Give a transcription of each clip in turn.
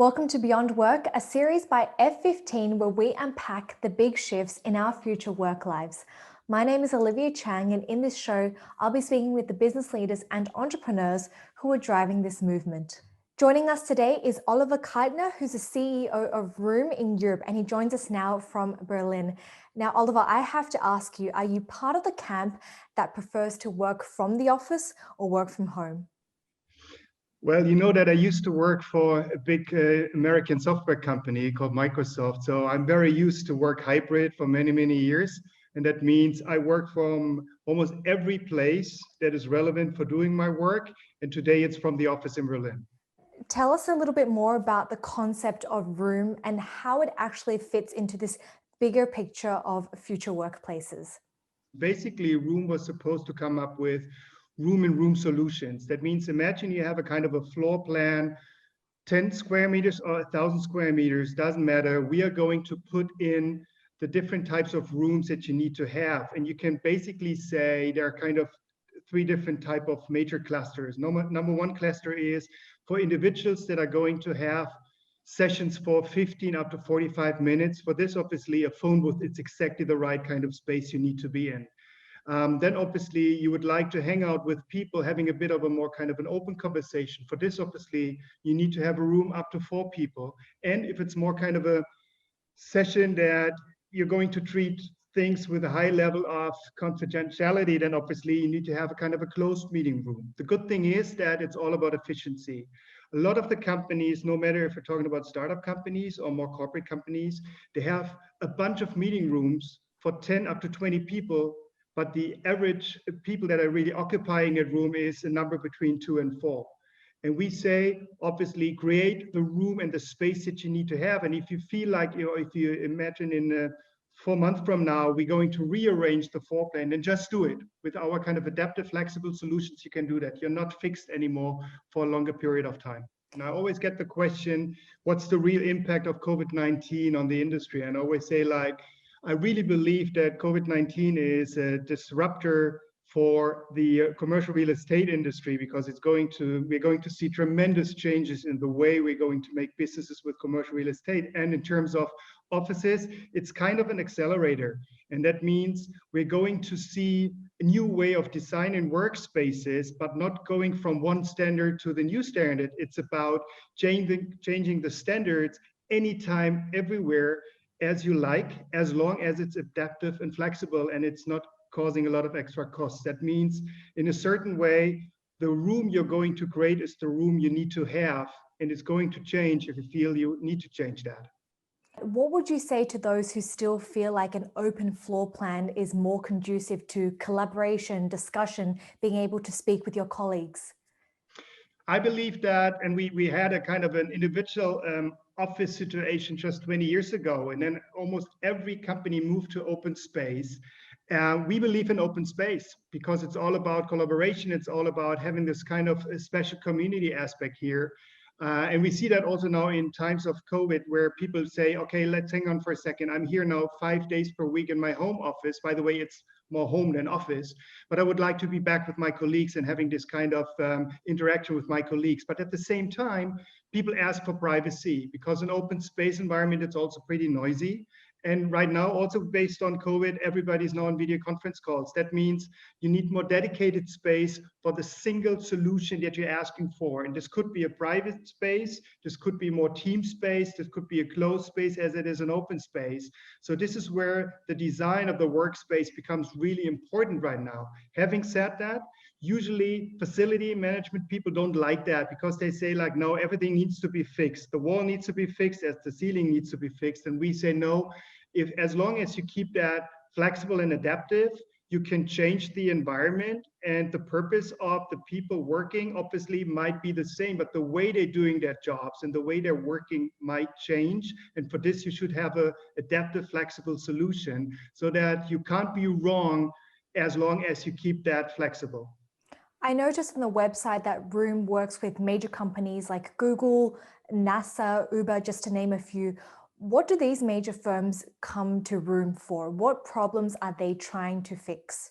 Welcome to Beyond Work, a series by F15 where we unpack the big shifts in our future work lives. My name is Olivia Chang, and in this show, I'll be speaking with the business leaders and entrepreneurs who are driving this movement. Joining us today is Oliver Kaltner, who's the CEO of Room in Europe, and he joins us now from Berlin. Now, Oliver, I have to ask you, are you part of the camp that prefers to work from the office or work from home? Well, you know that I used to work for a big American software company called Microsoft. So I'm very used to work hybrid for many, many years. And that means I work from almost every place that is relevant for doing my work. And today it's from the office in Berlin. Tell us a little bit more about the concept of Room and how it actually fits into this bigger picture of future workplaces. Basically, Room was supposed to come up with room-in-room solutions. That means imagine you have a kind of a floor plan, 10 square meters or 1,000 square meters, doesn't matter. We are going to put in the different types of rooms that you need to have. And you can basically say there are kind of three different type of major clusters. Number one cluster is for individuals that are going to have sessions for 15 up to 45 minutes. For this, obviously, a phone booth, it's exactly the right kind of space you need to be in. Then obviously you would like to hang out with people having a bit of a more kind of an open conversation. For this, obviously, you need to have a room up to 4 people. And if it's more kind of a session that you're going to treat things with a high level of confidentiality, then obviously you need to have a kind of a closed meeting room. The good thing is that it's all about efficiency. A lot of the companies, no matter if you're talking about startup companies or more corporate companies, they have a bunch of meeting rooms for 10 up to 20 people, but the average people that are really occupying a room is a number between 2 and 4. And we say, obviously, create the room and the space that you need to have. And if you feel like, if you imagine in 4 months from now, we're going to rearrange the floor plan, then just do it. With our kind of adaptive, flexible solutions, you can do that. You're not fixed anymore for a longer period of time. And I always get the question, what's the real impact of COVID-19 on the industry? And I always say, like, I really believe that COVID-19 is a disruptor for the commercial real estate industry, because we're going to see tremendous changes in the way we're going to make businesses with commercial real estate. And in terms of offices, it's kind of an accelerator. And that means we're going to see a new way of designing workspaces, but not going from one standard to the new standard. It's about changing the standards anytime, everywhere, as you like, as long as it's adaptive and flexible and it's not causing a lot of extra costs. That means in a certain way, the room you're going to create is the room you need to have, and it's going to change if you feel you need to change that. What would you say to those who still feel like an open floor plan is more conducive to collaboration, discussion, being able to speak with your colleagues? I believe that, and we had a kind of an individual office situation just 20 years ago, and then almost every company moved to open space. We believe in open space because it's all about collaboration. It's all about having this kind of a special community aspect here. And we see that also now in times of COVID, where people say, okay, let's hang on for a second. I'm here now 5 days per week in my home office. By the way, it's more home than office, but I would like to be back with my colleagues and having this kind of interaction with my colleagues. But at the same time, people ask for privacy, because an open space environment, it's also pretty noisy. And right now, also based on COVID, everybody's now on video conference calls. That means you need more dedicated space for the single solution that you're asking for. And this could be a private space, this could be more team space, this could be a closed space as it is an open space. So this is where the design of the workspace becomes really important right now. Having said that, usually facility management people don't like that, because they say, like, no, everything needs to be fixed. The wall needs to be fixed as the ceiling needs to be fixed. And we say, no, as long as you keep that flexible and adaptive, you can change the environment, and the purpose of the people working obviously might be the same, but the way they're doing their jobs and the way they're working might change. And for this, you should have a adaptive, flexible solution, so that you can't be wrong as long as you keep that flexible. I noticed on the website that Room works with major companies like Google, NASA, Uber, just to name a few. What do these major firms come to Room for? What problems are they trying to fix?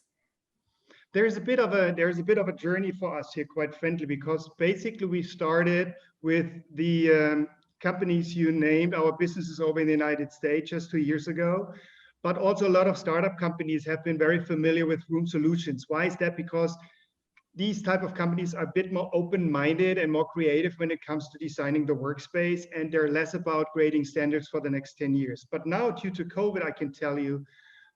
There's a bit of a journey for us here, quite frankly, because basically we started with the companies you named, our businesses over in the United States just 2 years ago. But also a lot of startup companies have been very familiar with room solutions. Why is that? Because these type of companies are a bit more open-minded and more creative when it comes to designing the workspace, and they're less about creating standards for the next 10 years. But now, due to COVID, I can tell you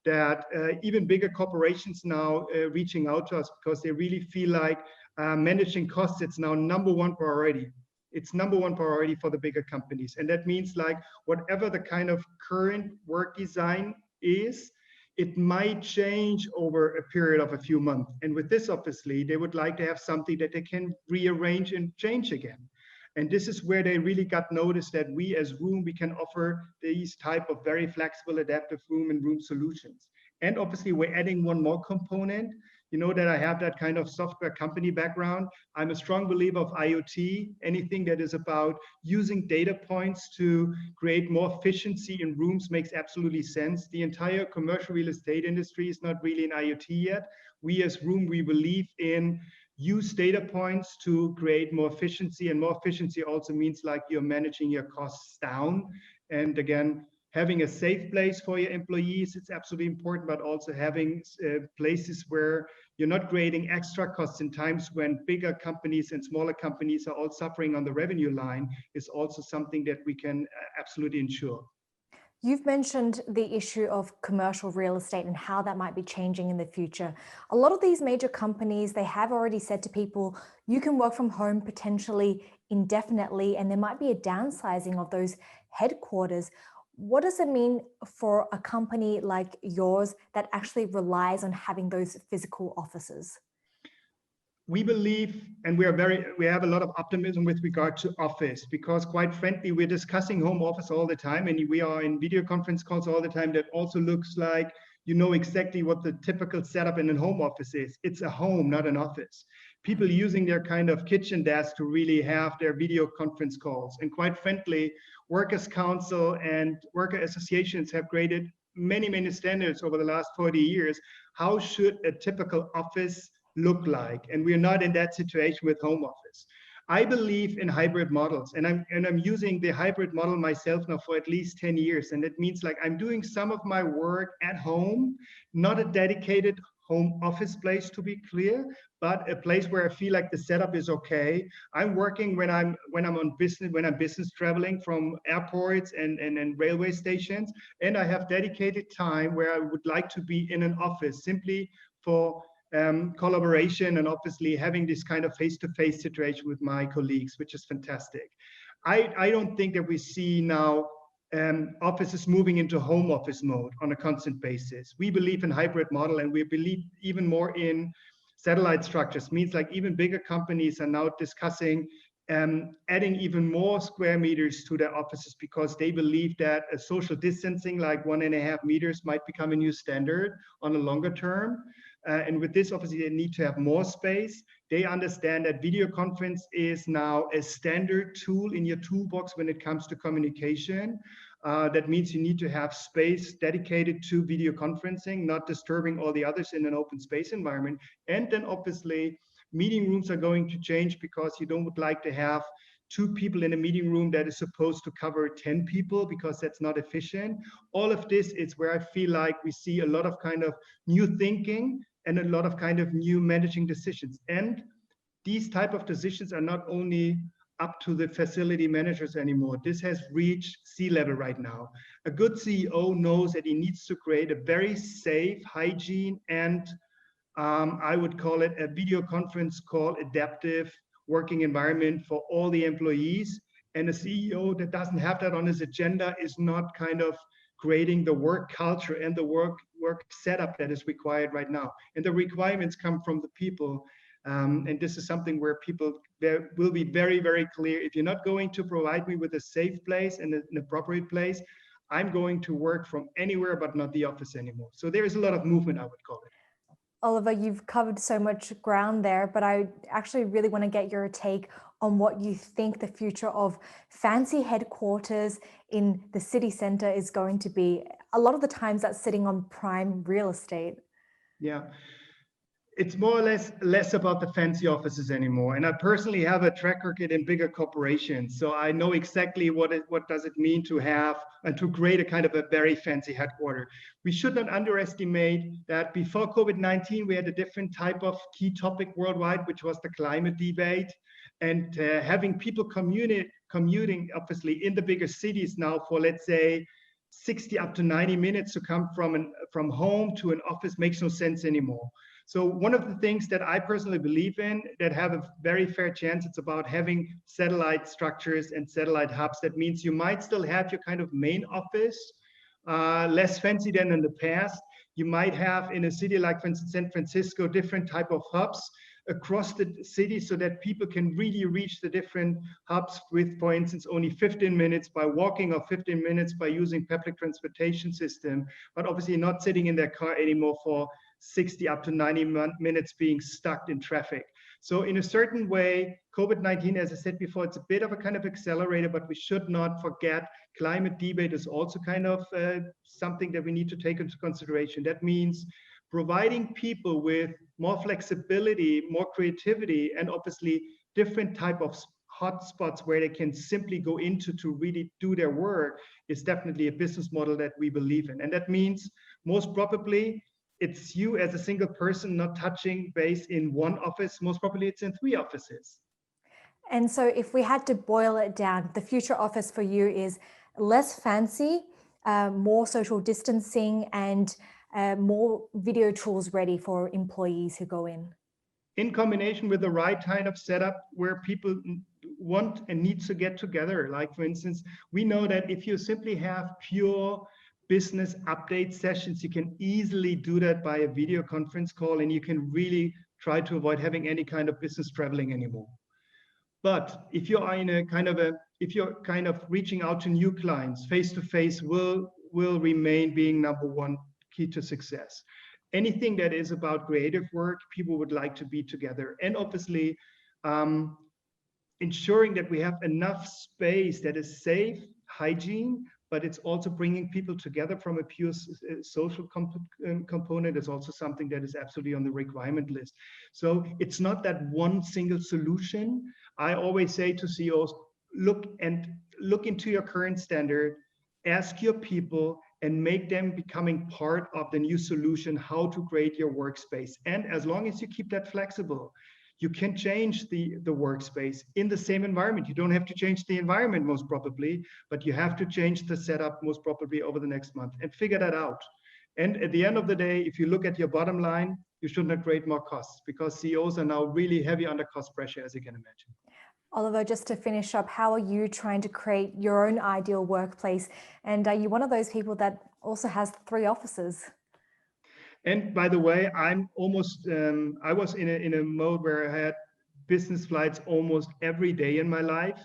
that even bigger corporations now reaching out to us because they really feel like managing costs, it's now number one priority. It's number one priority for the bigger companies. And that means like whatever the kind of current work design is, it might change over a period of a few months. And with this, obviously, they would like to have something that they can rearrange and change again. And this is where they really got noticed that we as Room, we can offer these type of very flexible, adaptive room and room solutions. And obviously we're adding one more component. You know that I have that kind of software company background. I'm a strong believer of IoT, anything that is about using data points to create more efficiency in rooms makes absolutely sense. The entire commercial real estate industry is not really in IoT yet. We as Room, we believe in use data points to create more efficiency, and more efficiency also means like you're managing your costs down. And again, having a safe place for your employees, it's absolutely important, but also having places where you're not creating extra costs in times when bigger companies and smaller companies are all suffering on the revenue line is also something that we can absolutely ensure. You've mentioned the issue of commercial real estate and how that might be changing in the future. A lot of these major companies, they have already said to people, you can work from home potentially indefinitely, and there might be a downsizing of those headquarters. What does it mean for a company like yours that actually relies on having those physical offices? We believe, and we have a lot of optimism with regard to office, because quite frankly, we're discussing home office all the time, and we are in video conference calls all the time. That also looks like you know exactly what the typical setup in a home office is. It's a home, not an office. People using their kind of kitchen desk to really have their video conference calls. And quite frankly, Workers' Council and worker associations have created many, many standards over the last 40 years. How should a typical office look like? And we're not in that situation with home office. I believe in hybrid models, and I'm using the hybrid model myself now for at least 10 years. And it means like I'm doing some of my work at home, not a dedicated home office place, to be clear, but a place where I feel like the setup is okay. I'm working when I'm on business, when I'm business traveling from airports and railway stations, and I have dedicated time where I would like to be in an office simply for collaboration and obviously having this kind of face-to-face situation with my colleagues, which is fantastic. I don't think that we see now offices moving into home office mode on a constant basis. We believe in hybrid model, and we believe even more in satellite structures. Means like even bigger companies are now discussing adding even more square meters to their offices, because they believe that a social distancing like 1.5 meters might become a new standard on a longer term. And with this, obviously, they need to have more space. They understand that video conference is now a standard tool in your toolbox when it comes to communication. That means you need to have space dedicated to video conferencing, not disturbing all the others in an open space environment. And then obviously, meeting rooms are going to change, because you don't like to have 2 people in a meeting room that is supposed to cover 10 people, because that's not efficient. All of this is where I feel like we see a lot of kind of new thinking and a lot of kind of new managing decisions. And these type of decisions are not only up to the facility managers anymore. This has reached C-level right now. A good CEO knows that he needs to create a very safe, hygiene, and I would call it a video conference call adaptive working environment for all the employees. And a CEO that doesn't have that on his agenda is not kind of creating the work culture and the work setup that is required right now. And the requirements come from the people. And this is something where people will be very, very clear. If you're not going to provide me with a safe place and an appropriate place, I'm going to work from anywhere but not the office anymore. So there is a lot of movement, I would call it. Oliver, you've covered so much ground there, but I actually really want to get your take on what you think the future of fancy headquarters in the city center is going to be. A lot of the times that's sitting on prime real estate. Yeah. it's more or less about the fancy offices anymore. And I personally have a track record in bigger corporations, so I know exactly what does it mean to have and to create a kind of a very fancy headquarter. We should not underestimate that before COVID-19, we had a different type of key topic worldwide, which was the climate debate. And having people commuting, obviously, in the bigger cities now for, let's say, 60 up to 90 minutes to come from home to an office makes no sense anymore. So one of the things that I personally believe in that have a very fair chance, it's about having satellite structures and satellite hubs. That means you might still have your kind of main office, less fancy than in the past. You might have in a city like, for instance, San Francisco, different type of hubs across the city so that people can really reach the different hubs with, for instance, only 15 minutes by walking or 15 minutes by using public transportation system, but obviously not sitting in their car anymore for 60 up to 90 minutes being stuck in traffic. So in a certain way, COVID-19, as I said before, it's a bit of a kind of accelerator, but we should not forget climate debate is also kind of something that we need to take into consideration. That means providing people with more flexibility, more creativity, and obviously different type of hotspots where they can simply go into to really do their work is definitely a business model that we believe in. And that means most probably it's you as a single person not touching base in one office. Most probably it's in 3 offices. And so if we had to boil it down, the future office for you is less fancy, more social distancing, and more video tools ready for employees who go in combination with the right kind of setup where people want and need to get together. Like, for instance, we know that if you simply have pure business update sessions, you can easily do that by a video conference call, and you can really try to avoid having any kind of business traveling anymore. But if you are in a kind of if you're kind of reaching out to new clients, face-to-face will remain being number one key to success. Anything that is about creative work, people would like to be together. And obviously, ensuring that we have enough space that is safe, hygiene, but it's also bringing people together from a pure social component is also something that is absolutely on the requirement list. So it's not that one single solution. I always say to CEOs, look into your current standard, ask your people, and make them becoming part of the new solution, how to create your workspace. And as long as you keep that flexible, you can change the workspace in the same environment. You don't have to change the environment most probably, but you have to change the setup most probably over the next month and figure that out. And at the end of the day, if you look at your bottom line, you should not create more costs because CEOs are now really heavy under cost pressure, as you can imagine. Oliver, just to finish up, how are you trying to create your own ideal workplace? And are you one of those people that also has 3 offices? And by the way, I'm almost, I was in a mode where I had business flights almost every day in my life.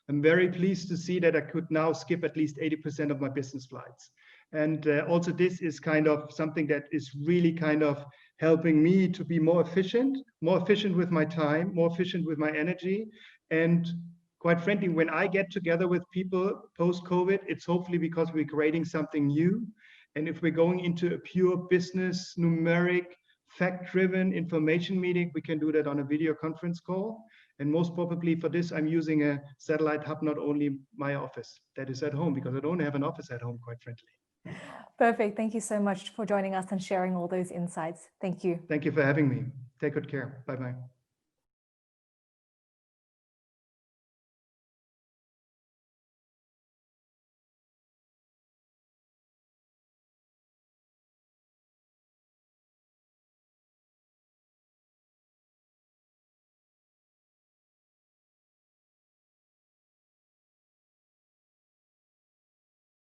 I'm very pleased to see that I could now skip at least 80% of my business flights. And also this is kind of something that is really kind of helping me to be more efficient with my time, more efficient with my energy. And quite frankly, when I get together with people post-COVID, it's hopefully because we're creating something new. And if we're going into a pure business, numeric, fact-driven information meeting, we can do that on a video conference call. And most probably for this, I'm using a satellite hub, not only my office that is at home, because I don't have an office at home, quite frankly. Perfect. Thank you so much for joining us and sharing all those insights. Thank you. Thank you for having me. Take good care. Bye-bye.